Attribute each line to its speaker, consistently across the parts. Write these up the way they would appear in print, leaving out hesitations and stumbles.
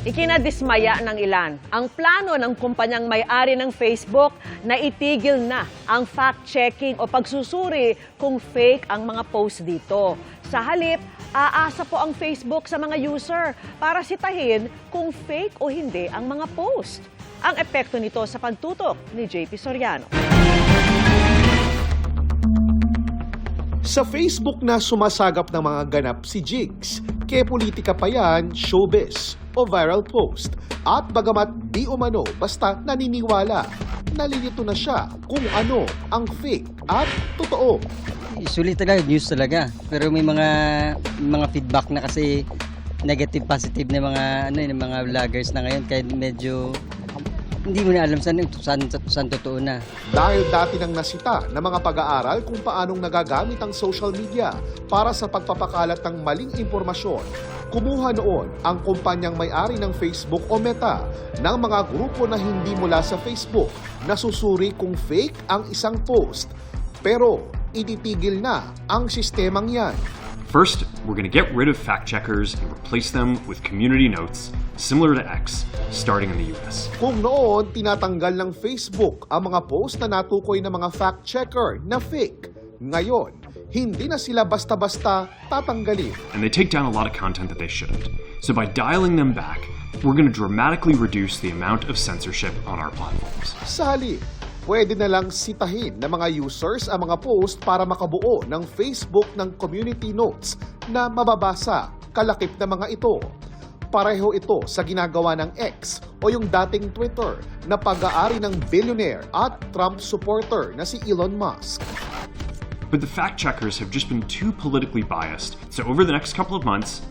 Speaker 1: Ikinadismaya ng ilan ang plano ng kumpanyang may-ari ng Facebook na itigil na ang fact-checking o pagsusuri kung fake ang mga post dito. Sa halip, aasa po ang Facebook sa mga user para sitahin kung fake o hindi ang mga post. Ang epekto nito sa pagtutok ni JP Soriano.
Speaker 2: Sa Facebook na sumasagap ng mga ganap si Jigs, ke politika pa yan, showbiz o viral post. At bagamat di umano basta naniniwala, nalilito na siya kung ano ang fake at totoo.
Speaker 3: Usually talaga, news talaga. Pero may mga feedback na kasi negative, positive na mga vloggers na ngayon. Kaya medyo hindi mo na alam saan totoo na.
Speaker 2: Dahil dati nang nasita ng mga pag-aaral kung paanong nagagamit ang social media para sa pagpapakalat ng maling impormasyon, kumuha noon ang kumpanyang may-ari ng Facebook o Meta ng mga grupo na hindi mula sa Facebook na susuri kung fake ang isang post. Pero ititigil na ang sistemang yan.
Speaker 4: First, we're going to get rid of fact-checkers and replace them with community notes, similar to X, starting in the US.
Speaker 2: Kung noon, tinatanggal ng Facebook ang mga post na natukoy ng mga fact-checker na fake. Ngayon, hindi na sila basta-basta tatanggalin.
Speaker 4: And they take down a lot of content that they shouldn't. So by dialing them back, we're going to dramatically reduce the amount of censorship on our platforms.
Speaker 2: Sa halip, pwede na lang sitahin ng mga users ang mga post para makabuo ng Facebook ng community notes na mababasa kalakip na mga ito. Pareho ito sa ginagawa ng X o yung dating Twitter na pag-aari ng billionaire at Trump supporter na si Elon Musk.
Speaker 4: But the fact-checkers have just been too politically biased, so over the next couple of months,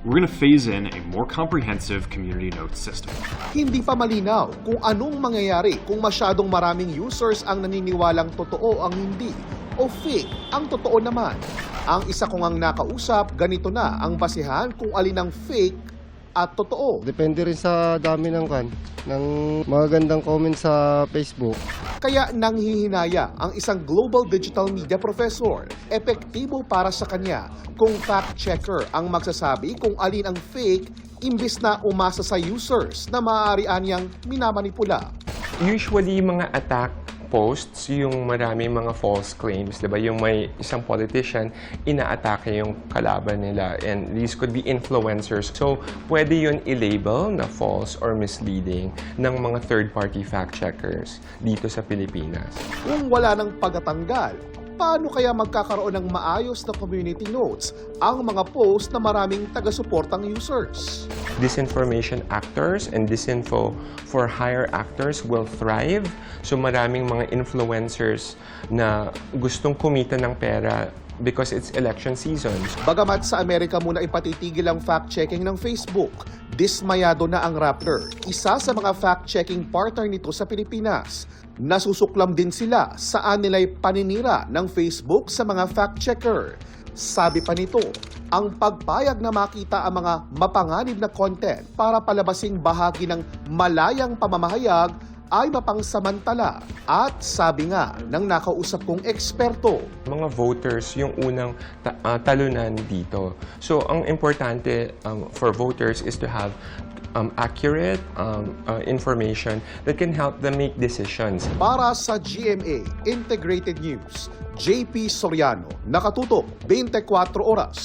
Speaker 4: we're going to phase in a more comprehensive community notes system.
Speaker 2: Hindi pa malinaw kung anong mangyayari kung masyadong maraming users ang naniniwalang totoo ang hindi o fake ang totoo naman. Ang isa kong ang nakausap, ganito na ang basihan kung alin ang fake at totoo.
Speaker 5: Depende rin sa dami ng magagandang comments sa Facebook.
Speaker 2: Kaya nanghihinaya ang isang global digital media professor. Epektibo para sa kanya kung fact-checker ang magsasabi kung alin ang fake imbis na umasa sa users na maaari niyang minamanipula.
Speaker 6: Usually, mga attack posts, yung maraming mga false claims, diba? Yung may isang politician, inaatake yung kalaban nila. And these could be influencers. So, pwede yun i-label na false or misleading ng mga third-party fact-checkers dito sa Pilipinas.
Speaker 2: Kung wala ng pagtatanggal, paano kaya magkakaroon ng maayos na community notes ang mga post na maraming taga-suportang users?
Speaker 6: Disinformation actors and disinfo for hire actors will thrive. So maraming mga influencers na gustong kumita ng pera because it's election seasons.
Speaker 2: Bagamat sa Amerika muna ipatitigil ang fact-checking ng Facebook, dismayado na ang Rappler, isa sa mga fact-checking partner nito sa Pilipinas. Nasusuklam din sila saan nila'y paninira ng Facebook sa mga fact-checker. Sabi pa nito, ang pagpayag na makita ang mga mapanganib na content para palabasing bahagi ng malayang pamamahayag ay mapangsamantala. At sabi nga ng nakausap kong eksperto,
Speaker 6: Mga voters yung unang talunan dito. So ang importante for voters is to have accurate information that can help them make decisions.
Speaker 2: para sa GMA Integrated News, JP Soriano, nakatutok 24 oras.